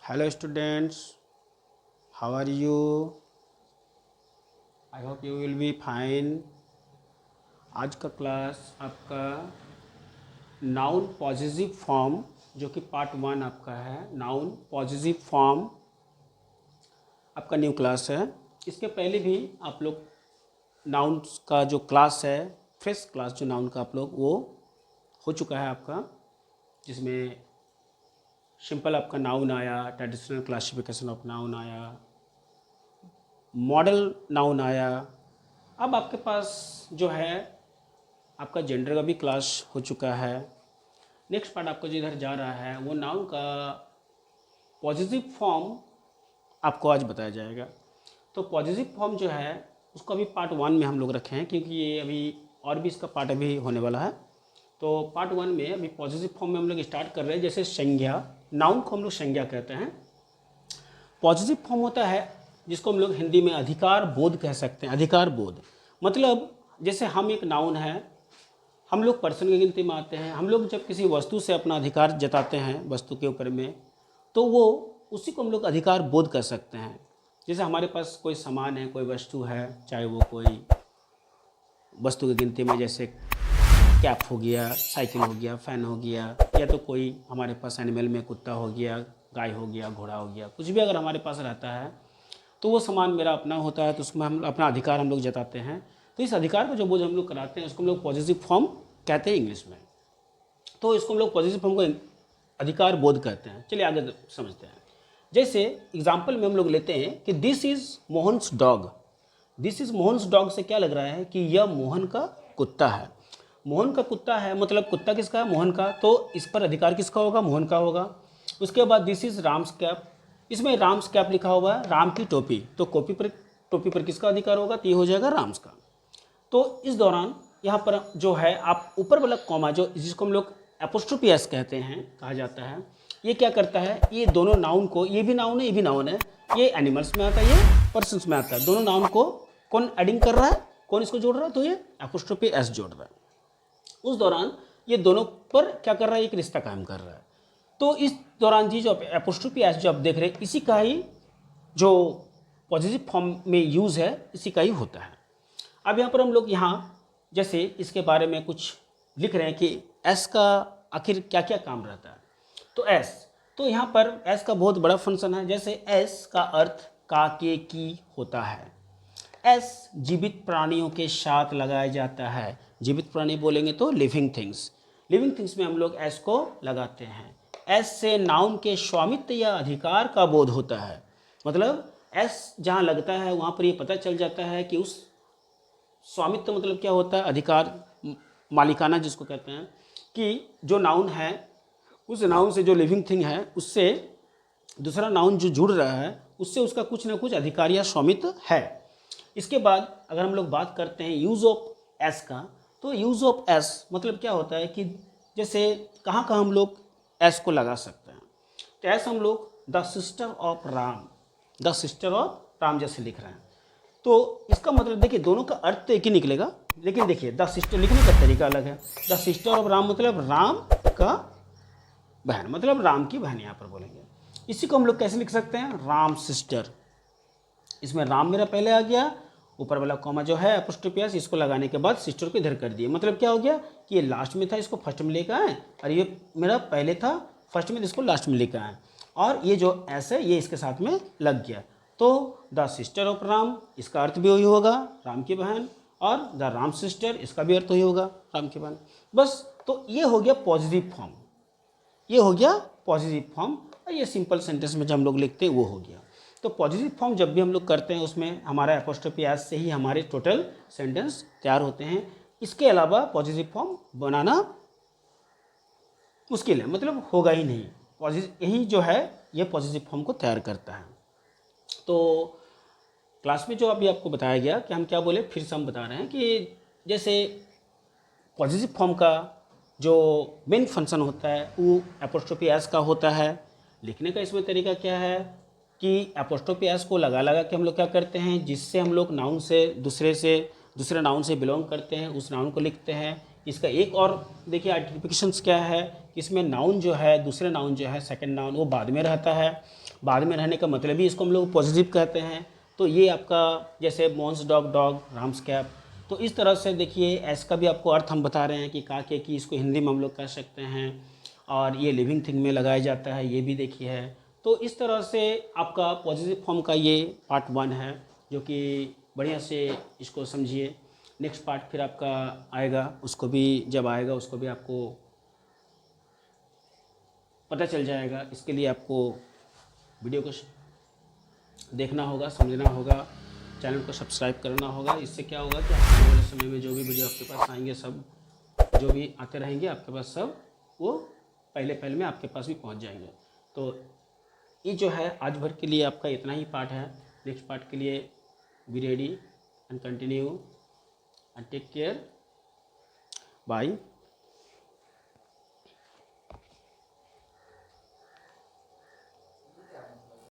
Hello students, how are you? I hope you will be fine. आज का class आपका noun positive form जो कि पार्ट 1 आपका है। नाउन पॉजिटिव फॉर्म आपका न्यू क्लास है। इसके पहले भी आप लोग नाउन का जो क्लास है, फ्रेश क्लास जो नाउन का आप लोग वो हो चुका है आपका, जिसमें सिंपल आपका नाउन आया, ट्रेडिशनल क्लासिफिकेशन ऑफ नाउन आया, मॉडल नाउन आया। अब आपके पास जो है आपका जेंडर का भी क्लास हो चुका है। नेक्स्ट पार्ट आपका जो इधर जा रहा है वो नाउन का पॉजिटिव फॉर्म आपको आज बताया जाएगा। तो पॉजिटिव फॉर्म जो है उसको अभी पार्ट 1 में हम लोग रखे हैं, क्योंकि ये अभी और भी इसका पार्ट अभी होने वाला है। तो पार्ट 1 में अभी पॉजिटिव फॉर्म में हम लोग स्टार्ट कर रहे हैं। जैसे संज्ञा, नाउन को हम लोग संज्ञा कहते हैं। पॉजिटिव फॉर्म होता है जिसको हम लोग हिंदी में अधिकार बोध कह सकते हैं। अधिकार बोध मतलब जैसे हम एक नाउन है, हम लोग पर्सन की गिनती में आते हैं। हम लोग जब किसी वस्तु से अपना अधिकार जताते हैं वस्तु के ऊपर में, तो वो उसी को हम लोग अधिकार बोध कर सकते हैं। जैसे हमारे पास कोई सामान है, कोई वस्तु है, चाहे वो कोई वस्तु की गिनती में जैसे कैप हो गया, साइकिल हो गया, फैन हो गया, या तो कोई हमारे पास एनिमल में कुत्ता हो गया, गाय हो गया, घोड़ा हो गया, कुछ भी अगर हमारे पास रहता है तो वो सामान मेरा अपना होता है, तो उसमें हम अपना अधिकार हम लोग जताते हैं। तो इस अधिकार को जो बोझ हम लोग कराते हैं उसको हम लोग पॉजिटिव फॉर्म कहते हैं इंग्लिश में। तो इसको हम लोग पॉजिटिव फॉर्म को अधिकार बोध कहते हैं। चलिए आगे समझते हैं। जैसे एग्जाम्पल में हम लोग लेते हैं कि this is Mohan's dog. This is Mohan's dog से क्या लग रहा है कि यह मोहन का कुत्ता है। मोहन का कुत्ता है मतलब कुत्ता किसका है? मोहन का। तो इस पर अधिकार किसका होगा? मोहन का होगा। उसके बाद दिस इज़ राम्स कैप। इसमें राम्स कैप लिखा हुआ है, राम की टोपी। तो टोपी पर किसका अधिकार होगा? तो ये हो जाएगा राम्स का। तो इस दौरान यहाँ पर जो है आप ऊपर वाला कॉमा जो जिसको हम लोग एपोस्ट्रोफी एस कहते हैं, कहा जाता है, ये क्या करता है? ये दोनों नाउन को, ये भी नाउन है, ये भी नाउन है, ये एनिमल्स में आता है, ये पर्सन्स में आता है। दोनों नाउन को कौन एडिंग कर रहा है? कौन इसको जोड़ रहा है? तो ये एपोस्ट्रोफी एस जोड़ रहा है। उस दौरान ये दोनों पर क्या कर रहा है? एक रिश्ता कायम कर रहा है। तो इस दौरान जी जो एपोस्ट्रोफी एस जो आप देख रहे हैं, इसी का ही जो पॉजिटिव फॉर्म में यूज़ है, इसी का ही होता है। अब यहाँ पर हम लोग जैसे इसके बारे में कुछ लिख रहे हैं कि एस का आखिर क्या क्या काम रहता है। तो एस, तो यहाँ पर एस का बहुत बड़ा फंक्शन है। जैसे एस का अर्थ का, के, की होता है। एस जीवित प्राणियों के साथ लगाया जाता है। जीवित प्राणी बोलेंगे तो लिविंग थिंग्स। लिविंग थिंग्स में हम लोग एस को लगाते हैं। एस से नाउन के स्वामित्व या अधिकार का बोध होता है। मतलब एस जहाँ लगता है वहाँ पर ये पता चल जाता है कि उस स्वामित्व मतलब क्या होता है? अधिकार, मालिकाना जिसको कहते हैं, कि जो नाउन है उस नाउन से जो लिविंग थिंग है उससे दूसरा नाउन जो जुड़ रहा है उससे उसका कुछ ना कुछ अधिकार या स्वामित्व है। इसके बाद अगर हम लोग बात करते हैं यूज़ ऑफ एस का, तो यूज़ ऑफ एस मतलब क्या होता है कि जैसे कहाँ कहाँ हम लोग एस को लगा सकते हैं। तो एस हम लोग the sister of Ram, the sister of Ram जैसे लिख रहे हैं, तो इसका मतलब देखिए दोनों का अर्थ तो एक ही निकलेगा, लेकिन देखिए द सिस्टर लिखने का तरीका अलग है। द सिस्टर ऑफ राम मतलब राम का बहन, मतलब राम की बहन यहाँ पर बोलेंगे। इसी को हम लोग कैसे लिख सकते हैं? राम सिस्टर। इसमें राम मेरा पहले आ गया, ऊपर वाला कॉमा जो है एपोस्ट्रोफी एस, इसको लगाने के बाद सिस्टर को इधर कर दिए। मतलब क्या हो गया कि ये लास्ट में था, इसको फर्स्ट में लेकर आए, और ये मेरा पहले था फर्स्ट में, इसको लास्ट में लेकर आए, और ये जो एस है ये इसके साथ में लग गया। तो द सिस्टर ऑफ राम, इसका अर्थ भी वही होगा, राम की बहन, और द राम सिस्टर, इसका भी अर्थ वही होगा, राम की बहन। बस, तो ये हो गया पॉजिटिव फॉर्म, ये हो गया पॉजिटिव फॉर्म। और ये सिंपल सेंटेंस में जब हम लोग लिखते हैं वो हो गया। तो पॉजिटिव फॉर्म जब भी हम लोग करते हैं उसमें हमारा एपोस्ट्रोफी एस से ही हमारे टोटल सेंटेंस तैयार होते हैं। इसके अलावा पॉजिटिव फॉर्म बनाना मुश्किल है, मतलब होगा ही नहीं। पॉजिटिव यही जो है ये पॉजिटिव फॉर्म को तैयार करता है। तो क्लास में जो अभी आपको बताया गया कि हम क्या बोले, फिर से हम बता रहे हैं कि जैसे पॉजिटिव फॉर्म का जो मेन फंक्शन होता है वो एपोस्ट्रोफी एस का होता है। लिखने का इसमें तरीका क्या है कि एपोस्ट्रोफी एस को लगा के हम लोग क्या करते हैं, जिससे हम लोग नाउन से दूसरे नाउन से बिलोंग करते हैं उस नाउन को लिखते हैं। इसका एक और देखिए आइडेंटिफिकेशंस क्या है इसमें नाउन जो है, दूसरे नाउन जो है, सेकंड नाउन, वो बाद में रहता है। बाद में रहने का मतलब ही इसको हम लोग पॉजिटिव कहते हैं। तो ये आपका जैसे मॉन्स डॉग, डॉग, राम्स कैप। तो इस तरह से देखिए एस का भी आपको अर्थ हम बता रहे हैं कि का के की, इसको हिंदी में हम लोग कह सकते हैं। और ये लिविंग थिंग में लगाया जाता है, ये भी देखिए है। तो इस तरह से आपका पॉजिटिव फॉर्म का ये पार्ट 1 है, जो कि बढ़िया से इसको समझिए। नेक्स्ट पार्ट फिर आपका आएगा, उसको भी जब आएगा उसको भी आपको पता चल जाएगा। इसके लिए आपको वीडियो को देखना होगा, समझना होगा, चैनल को सब्सक्राइब करना होगा। इससे क्या होगा कि आने वाले समय में जो भी वीडियो आपके पास आएंगे, सब जो भी आते रहेंगे आपके पास, सब वो पहले पहले में आपके पास भी पहुंच जाएंगे। तो ये जो है आज भर के लिए आपका इतना ही पार्ट है। नेक्स्ट पार्ट के लिए be ready and continue and take care. Bye.